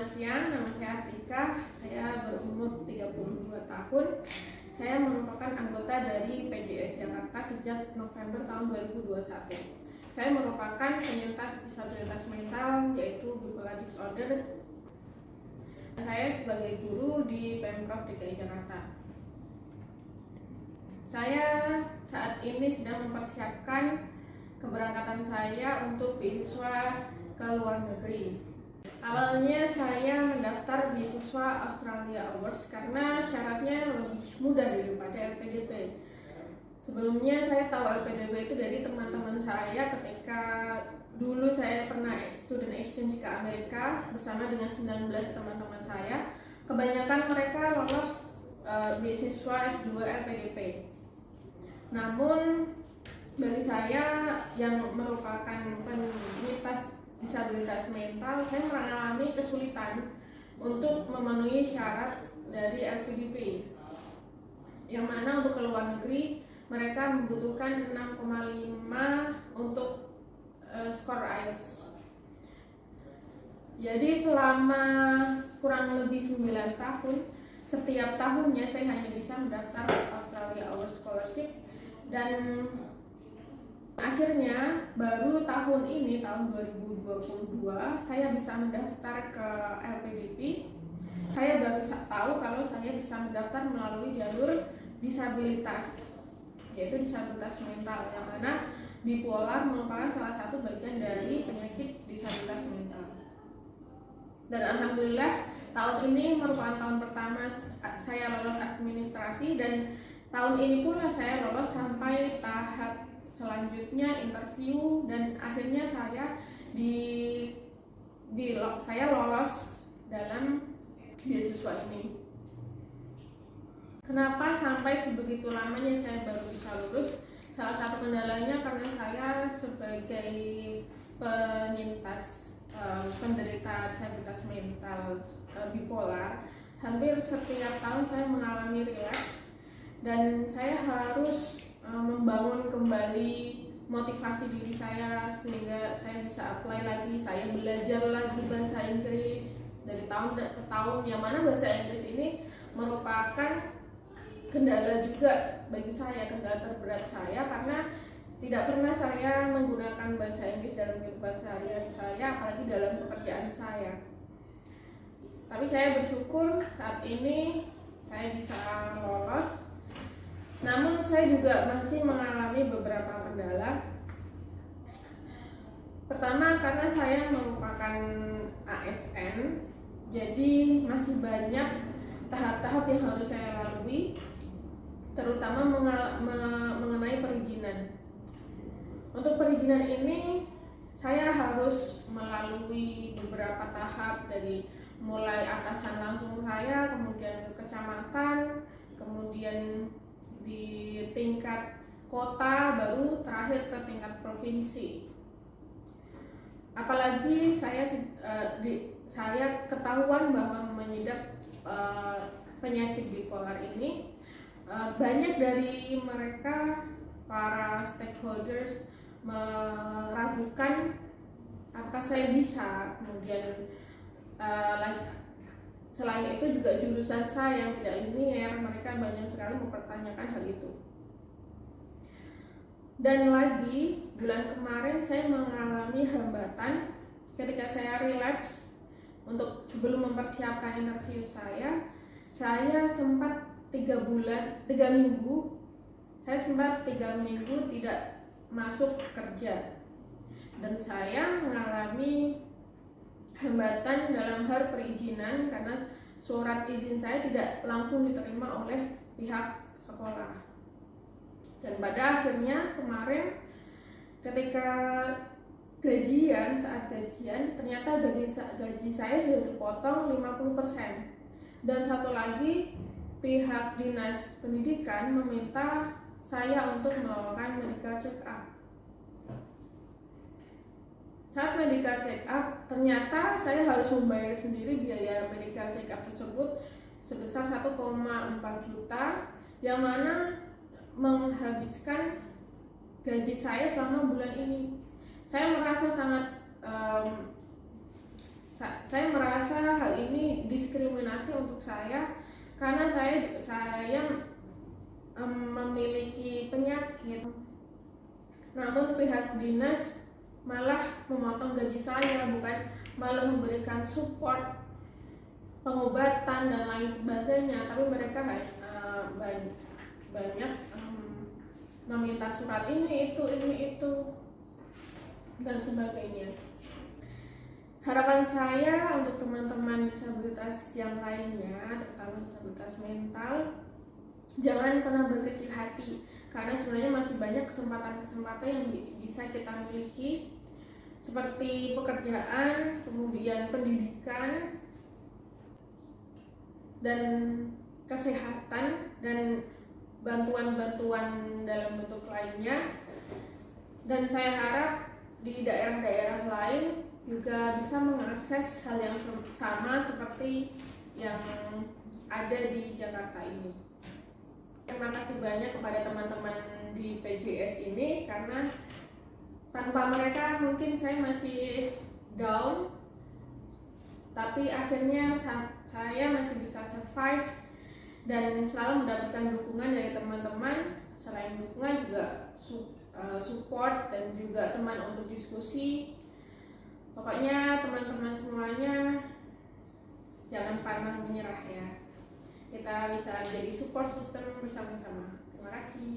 Selamat siang, nama saya Atika. Saya berumur 32 tahun. Saya merupakan anggota dari PJS Jakarta sejak November tahun 2021. Saya merupakan penyintas disabilitas mental yaitu bipolar disorder. Saya sebagai guru di Pemprov DKI Jakarta. Saya saat ini sedang mempersiapkan keberangkatan saya untuk beasiswa ke luar negeri. Awalnya saya mendaftar beasiswa Australia Awards karena syaratnya lebih mudah daripada LPDP. Sebelumnya saya tahu LPDP itu dari teman-teman saya ketika dulu saya pernah student exchange ke Amerika bersama dengan 19 teman-teman saya. Kebanyakan mereka lolos beasiswa S2 LPDP. Namun bagi saya yang merupakan penyintas disabilitas mental, saya mengalami kesulitan untuk memenuhi syarat dari LPDP, yang mana untuk ke luar negeri mereka membutuhkan 6,5 untuk skor IELTS. Jadi selama kurang lebih 9 tahun, setiap tahunnya saya hanya bisa mendaftar Australia Awards Scholarship, dan akhirnya baru tahun ini, tahun 2022, saya bisa mendaftar ke LPDP. Saya baru tahu kalau saya bisa mendaftar melalui jalur disabilitas, yaitu disabilitas mental, yang mana bipolar merupakan salah satu bagian dari penyakit disabilitas mental. Dan alhamdulillah tahun ini merupakan tahun pertama saya lolos administrasi, dan tahun ini pula saya lolos sampai tahap selanjutnya interview, dan akhirnya saya saya lolos dalam beasiswa ini. Kenapa sampai sebegitu lamanya saya baru bisa lulus? Salah satu kendalanya karena saya sebagai penyintas penderita disabilitas mental bipolar, hampir setiap tahun saya mengalami relapse, dan saya harus membangun kembali motivasi diri saya sehingga saya bisa apply lagi. Saya belajar lagi bahasa Inggris dari tahun ke tahun, yang mana bahasa Inggris ini merupakan kendala juga bagi saya, kendala terberat saya, karena tidak pernah saya menggunakan bahasa Inggris dalam kehidupan sehari-hari saya, apalagi dalam pekerjaan saya. Tapi saya bersyukur saat ini saya bisa lolos. Namun saya juga masih mengalami beberapa kendala. Pertama, karena saya merupakan ASN, jadi masih banyak tahap-tahap yang harus saya lalui, terutama mengenai perizinan. Untuk perizinan ini saya harus melalui beberapa tahap, dari mulai atasan langsung saya, kemudian ke kecamatan, kemudian di tingkat kota, baru terakhir ke tingkat provinsi. Apalagi saya ketahuan bahwa mengidap penyakit bipolar ini, banyak dari mereka, para stakeholders, meragukan apakah saya bisa. Kemudian selain itu juga jurusan saya yang tidak linear, mereka banyak sekali mempertanyakan hal itu. Dan lagi, bulan kemarin saya mengalami hambatan ketika saya relapse. Untuk sebelum mempersiapkan interview saya sempat 3 minggu, saya sempat 3 minggu tidak masuk kerja, dan saya mengalami hambatan dalam hal perizinan karena surat izin saya tidak langsung diterima oleh pihak sekolah. Dan pada akhirnya kemarin ketika saat gajian, ternyata gaji saya sudah dipotong 50%. Dan satu lagi, pihak dinas pendidikan meminta saya untuk melakukan medical check up. Saat medical check up, ternyata saya harus membayar sendiri biaya medical check up tersebut sebesar 1,4 juta, yang mana menghabiskan gaji saya selama bulan ini. Saya merasa sangat Saya merasa hal ini diskriminasi untuk saya karena saya memiliki penyakit. Namun pihak dinas malah memotong gaji saya, bukan malah memberikan support pengobatan dan lain sebagainya, tapi mereka banyak meminta surat ini itu dan sebagainya. Harapan saya untuk teman-teman disabilitas yang lainnya, terutama disabilitas mental, jangan pernah berkecil hati, karena sebenarnya masih banyak kesempatan-kesempatan yang bisa kita miliki, seperti pekerjaan, kemudian pendidikan, dan kesehatan, dan bantuan-bantuan dalam bentuk lainnya. Dan saya harap di daerah-daerah lain juga bisa mengakses hal yang sama seperti yang ada di Jakarta ini. Terima kasih banyak kepada teman-teman di PJS ini, karena tanpa mereka mungkin saya masih down, tapi akhirnya saya masih bisa survive dan selalu mendapatkan dukungan dari teman-teman. Selain dukungan juga support dan juga teman untuk diskusi. Pokoknya teman-teman semuanya jangan pernah menyerah ya. Kita bisa jadi support system bersama-sama. Terima kasih.